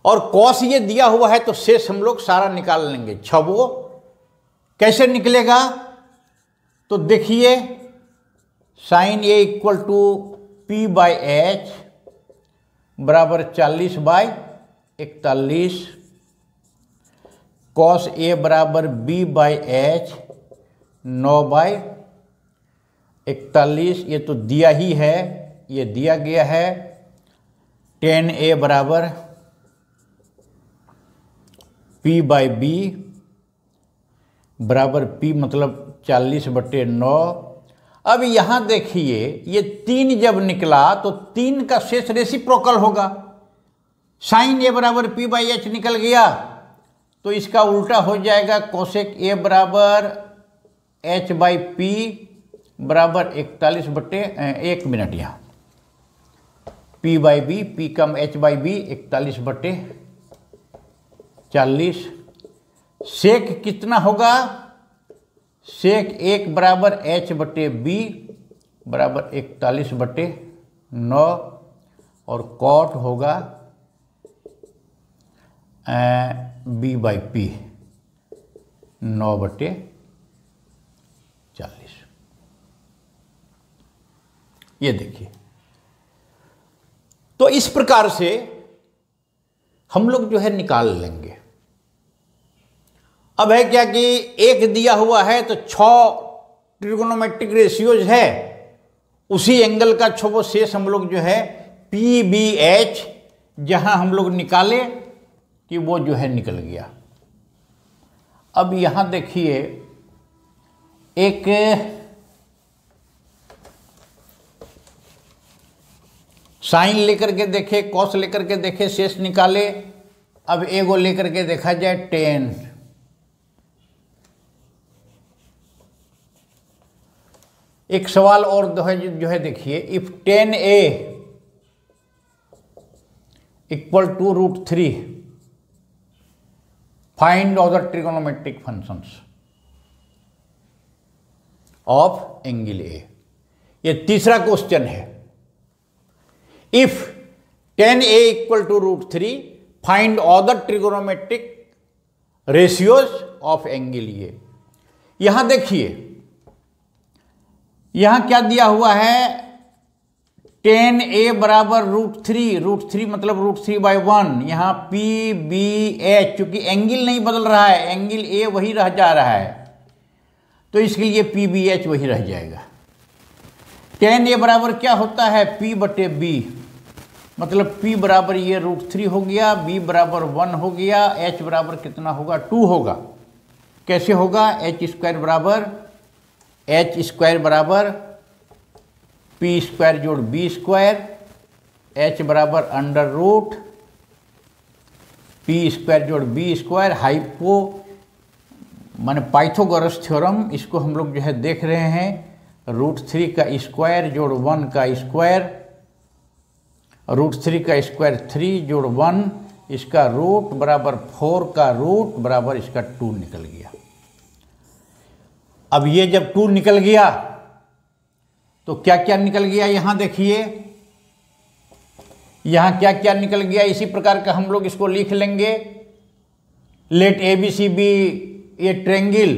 B: और कॉस ये दिया हुआ है, तो शेष हम लोग सारा निकाल लेंगे। छवो कैसे निकलेगा, तो देखिए sign A equal to P/H बराबर 40/41, कॉस A बराबर B/H 9/41, ये तो दिया ही है, ये दिया गया है। tan A बराबर P/B बराबर P मतलब 40/9। अब यहां देखिए ये 3 जब निकला तो 3 का शेष रेसिप्रोकल होगा। साइन A बराबर P/H निकल गया, तो इसका उल्टा हो जाएगा कोसेक A बराबर H/P बराबर 41/1 मिनट, यहाँ P/B, P कम H/B 41/40। सेक कितना होगा, सेक 1 बराबर H/B बराबर 41/9 और कॉट होगा B/P 9/40। ये देखिए, तो इस प्रकार से हम लोग जो है निकाल लेंगे। अब है क्या कि एक दिया हुआ है तो 6 ट्रिगोनोमेट्रिक रेशियोज है, उसी एंगल का 6 शेष हम लोग जो है PBH जहां हम लोग निकाले कि वो जो है निकल गया। अब यहां देखिए एक साइन लेकर के देखे, कॉस लेकर के देखे, शेष निकाले। अब एगो लेकर के देखा जाए 10, एक सवाल और जो है देखिए, if tan A equal to √3 find other trigonometric functions of angle A। ये तीसरा क्वेश्चन है। If tan A equal to √3 find other trigonometric ratios of angle A। यहां देखिए, यहां क्या दिया हुआ है, tan A बराबर √3 मतलब √3/1। यहाँ PBH, चूंकि एंगल नहीं बदल रहा है, एंगल A वही रह जा रहा है, तो इसके लिए PBH वही रह जाएगा। tan A बराबर क्या होता है, P/B, मतलब P बराबर ये √3 हो गया, B बराबर 1 हो गया, H बराबर कितना होगा, 2 होगा। कैसे होगा, H² बराबर P² जोड़ B², H बराबर √ P² जोड़ B², हाइपो माने पाइथागोरस थ्योरम, इसको हम लोग जो है देख रहे हैं, √3 का स्क्वायर जोड़ 1 का स्क्वायर, √3 का स्क्वायर 3 जोड़ 1, इसका रूट बराबर 4 का रूट बराबर इसका 2 निकल गया। अब ये जब 2 निकल गया तो क्या क्या निकल गया, यहां देखिए, यहां क्या क्या निकल गया। इसी प्रकार का हम लोग इसको लिख लेंगे, let ABC be a triangle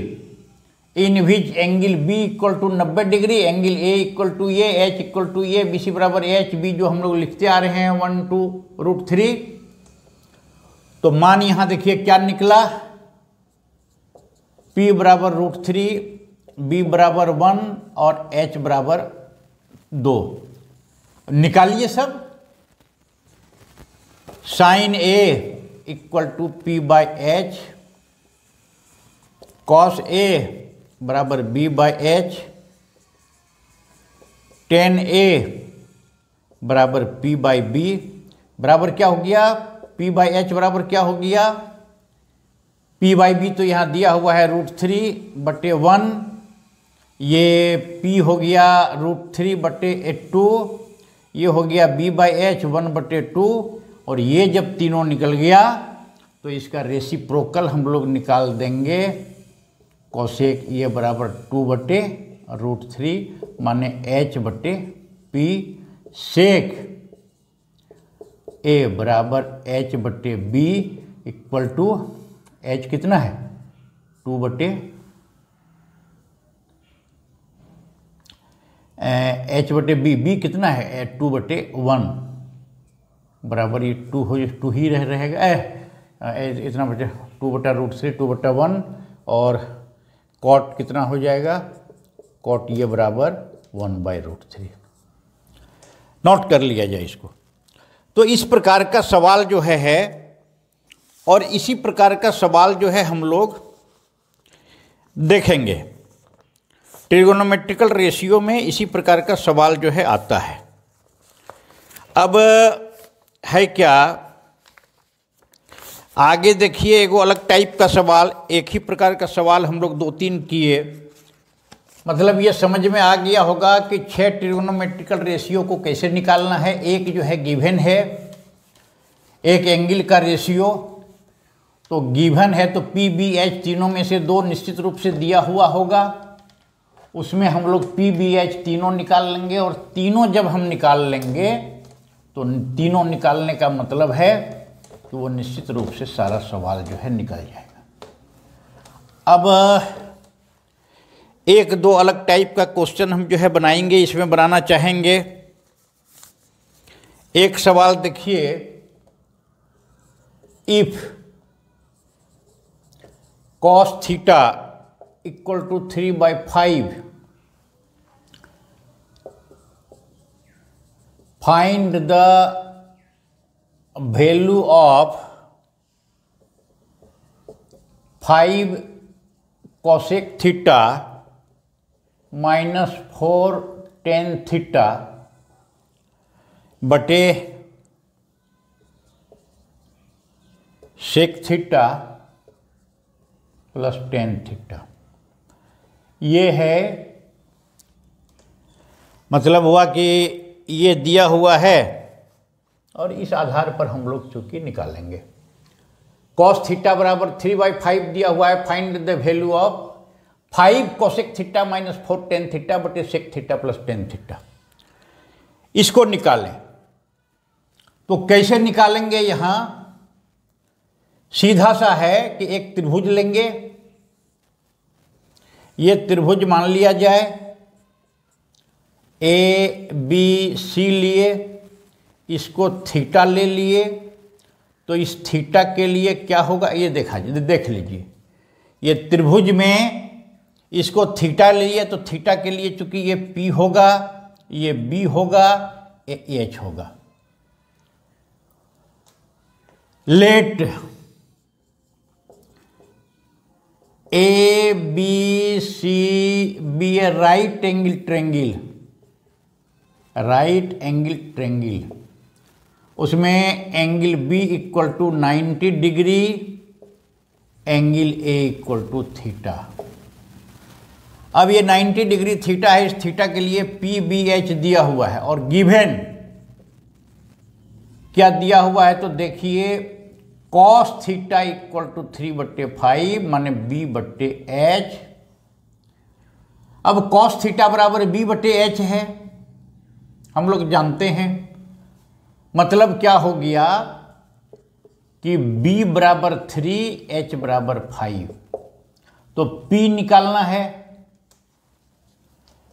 B: in which angle B = 90 degree, angle A = A, H = A, BC बराबर HB, जो हम लोग लिखते आ रहे हैं 1 2 √3। तो मान यहां देखिए क्या निकला, P बराबर √3, B बराबर 1 और H बराबर 2। निकालिए सब। sin A = P/H, cos A बराबर B/H, tan A बराबर P/B बराबर क्या हो गया, P/H बराबर क्या हो गया, P/B तो यहाँ दिया हुआ है √3/1, ये P हो गया √3/2, ये हो गया B/H 1/2, और ये जब तीनों निकल गया तो इसका रेसिप्रोकल हम लोग निकाल देंगे, कोसेक ये बराबर 2/√3 माने H/P, सेक A बराबर H/B = H कितना है 2/, H/B, B कितना है 2/1 बराबर ये 2 ही रहेगा, इतना बचे 2/√3 2/1, और कॉट कितना हो जाएगा, कॉट ये बराबर 1/√3। नोट कर लिया जाए इसको। तो इस प्रकार का सवाल जो है और इसी प्रकार का सवाल जो है हम लोग देखेंगे। ट्रिगोनोमेट्रिकल रेशियो में इसी प्रकार का सवाल जो है आता है। अब है क्या, आगे देखिए एगो अलग टाइप का सवाल, एक ही प्रकार का सवाल हम लोग 2-3 किए, मतलब ये समझ में आ गया होगा कि 6 ट्रिगोनोमेट्रिकल रेशियो को कैसे निकालना है। एक जो है गिवन है, एक एंगल का रेशियो, तो गिवन है तो PBH तीनों में से 2 निश्चित रूप से दिया हुआ होगा, उसमें हम लोग PBH तीनों निकाल लेंगे, और तीनों जब हम निकाल लेंगे तो तीनों निकालने का मतलब है कि वो निश्चित रूप से सारा सवाल जो है निकल जाएगा। अब 1-2 अलग टाइप का क्वेश्चन हम जो है बनाएंगे, इसमें बनाना चाहेंगे। एक सवाल देखिए, if cos theta = 3/5, find the value of 5 cosec theta minus 4 tan theta बटे sec theta plus tan theta. ये है, मतलब हुआ कि ये दिया हुआ है और इस आधार पर हम लोग चूंकि निकालेंगे। cos थीटा बराबर 3/5 दिया हुआ है, find the value of 5 cosec theta minus 4 tan theta बटे sec theta plus tan theta. इसको निकालें तो कैसे निकालेंगे, यहां सीधा सा है कि एक त्रिभुज लेंगे, ये त्रिभुज मान लिया जाए, ए बी सी लिए, इसको थीटा ले लिए, तो इस थीटा के लिए क्या होगा ये देख लीजिए। ये त्रिभुज में इसको थीटा ले लिए, तो थीटा के लिए चूंकि ये पी होगा, ये बी होगा, ये एच होगा। Let A B C B A right angle triangle, उसमें angle B equal to 90 degree, angle A equal to theta. अब ये 90 डिग्री थीटा है, इस थीटा के लिए पी बी एच दिया हुआ है, और गिवन क्या दिया हुआ है तो देखिए कॉस थीटा इक्वल टू 3/5 माने b/h। अब कॉस थीटा बराबर b/h है, हम लोग जानते हैं। मतलब क्या हो गया कि b बराबर 3, h बराबर 5, तो p निकालना है।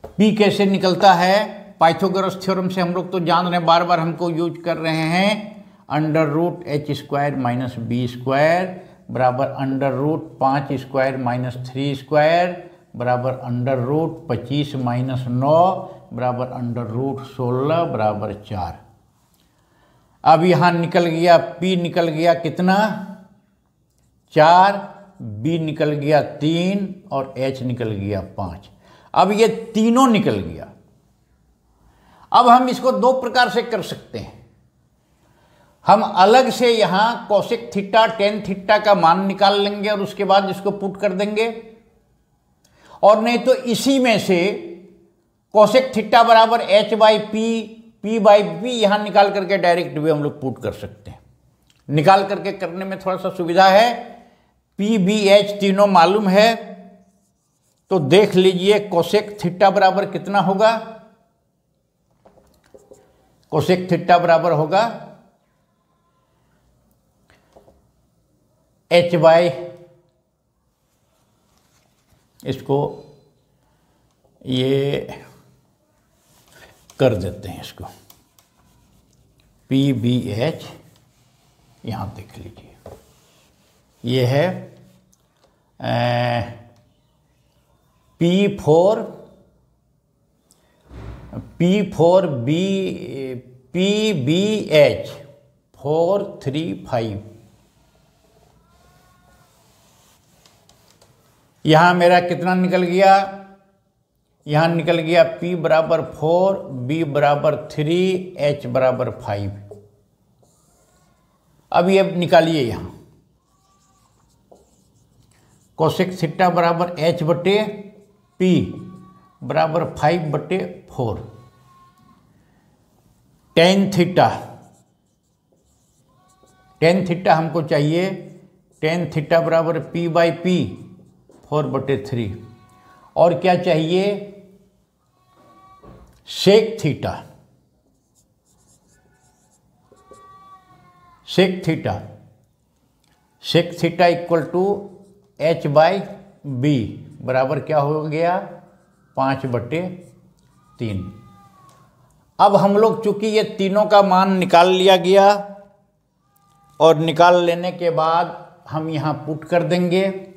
B: p कैसे निकलता है? पाइथागोरस थ्योरम से हम लोग तो जान रहे हैं, बार बार हमको यूज कर रहे हैं। √h² - b² बराबर √5² - 3² बराबर √25 - 9 बराबर √16 बराबर 4। अब यहाँ निकल गया p निकल गया कितना 4, b निकल गया 3 और h निकल गया 5। अब ये तीनों निकल गया। अब हम इसको दो प्रकार से कर सकते हैं। हम अलग से यहाँ कोसेक थीटा टेन थीटा का मान निकाल लेंगे और उसके बाद इसको पुट कर देंगे, और नहीं तो इसी में से कोसेक थीटा बराबर h/p p/p यहाँ निकाल करके डायरेक्ट भी हम लोग पुट कर सकते हैं। निकाल करके करने में थोड़ा सा सुविधा है, p b h तीनों मालूम है। तो देख लीजिए कोसेक थीटा बराबर कितना होगा। कोसेक थीटा बराबर होगा h/, इसको ये कर देते हैं, इसको PBH यहाँ देख लीजिए, ये है PBH 435। यहाँ मेरा कितना निकल गया, यहाँ निकल गया p बराबर 4, b बराबर 3, h बराबर 5। अब ये निकालिए यहाँ कोसेक थीटा बराबर h/p बराबर 5/4। टेन थीटा हमको चाहिए, टेन थीटा बराबर p/p 4/3। और क्या चाहिए sec theta equal to h/b बराबर क्या हो गया 5/3। अब हम लोग चूंकि ये तीनों का मान निकाल लिया गया, और निकाल लेने के बाद हम यहाँ पुट कर देंगे।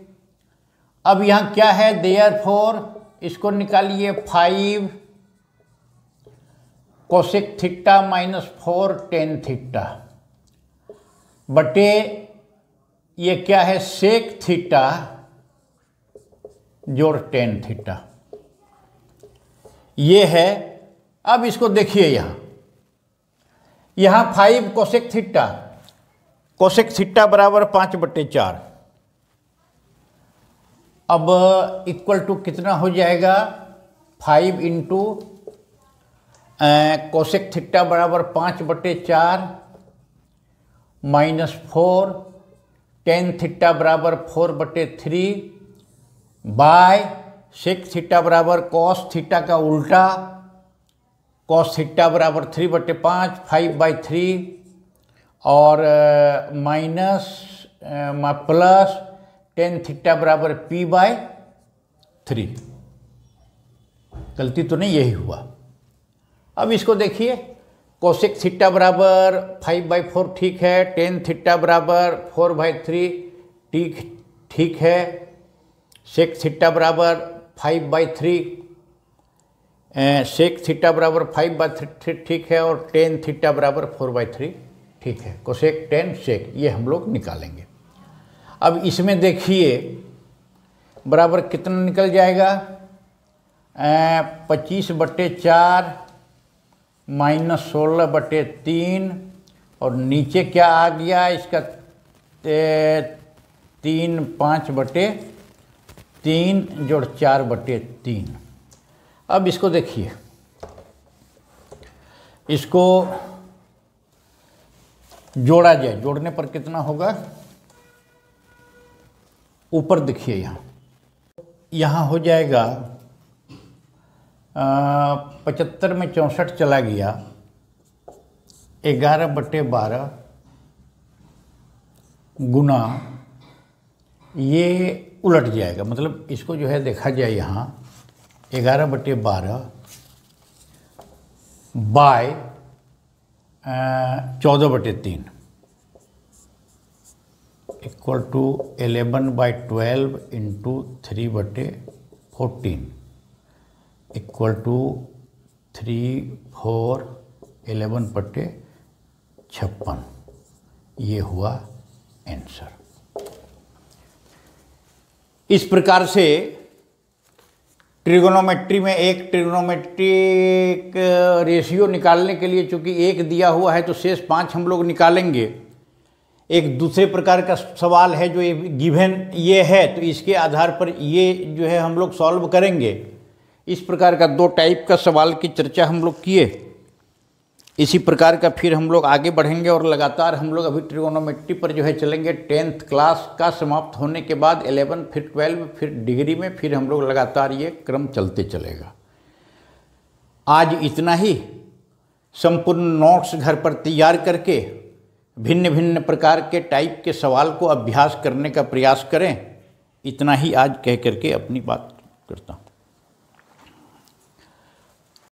B: अब यहाँ क्या है, देयरफॉर इसको निकालिए 5 कोसेक थीटा -4 टेन थीटा बटे ये क्या है सेक थीटा जोड़ टेन थीटा, ये है। अब इसको देखिए यहाँ 5 कोसेक थीटा बराबर 5/4। अब इक्वल टू कितना हो जाएगा 5 इंटू कोसेक थीटा बराबर 5/4 -4 टेन थीटा बराबर 4/3 बाय सेक थीटा बराबर कॉस थीटा का उल्टा, कॉस थीटा बराबर 3/5 5/3 और माइनस प्लस टेन थीटा बराबर p/3। 3। गलती तो नहीं, यही हुआ। अब इसको देखिए, कोसेक थीटा बराबर 5/4 ठीक है, टेन थीटा बराबर 4/3 ठीक है, सेक थीटा बराबर 5/3, सेक थीटा बराबर 5/3 ठीक है, और टेन थीटा बराबर 4/3 ठीक है। कोसेक टेन सेक ये हम लोग निकालेंगे। अब इसमें देखिए बराबर कितना निकल जाएगा, 25/4 माइनस 16/3, और नीचे क्या आ गया इसका 3 5/3 जोड़ 4/3। अब इसको देखिए, इसको जोड़ा जाए, जोड़ने पर कितना होगा, ऊपर देखिए यहाँ हो जाएगा 75 में 64 चला गया, 11/12 गुना, ये उलट जाएगा, मतलब इसको जो है देखा जाए यहाँ 11/12 by 14/3 equal to 11/12 into 3/14 equal to 3 4 11/56। ये हुआ आंसर। इस प्रकार से ट्रिगोनोमेट्री में एक ट्रिगोनोमेट्रिक रेशियो निकालने के लिए, चूंकि एक दिया हुआ है तो शेष 5 हम लोग निकालेंगे। एक दूसरे प्रकार का सवाल है जो गिवन ये है, तो इसके आधार पर ये जो है हम लोग सॉल्व करेंगे। इस प्रकार का 2 टाइप का सवाल की चर्चा हम लोग किए। इसी प्रकार का फिर हम लोग आगे बढ़ेंगे और लगातार हम लोग अभी ट्रिगोनोमेट्री पर जो है चलेंगे। 10th क्लास का समाप्त होने के बाद 11 फिर 12 फिर डिग्री में फिर हम लोग लगातार ये क्रम चलते चलेगा। आज इतना ही। संपूर्ण नोट्स घर पर तैयार करके भिन्न भिन्न प्रकार के टाइप के सवाल को अभ्यास करने का प्रयास करें। इतना ही आज कह करके अपनी बात करता हूँ।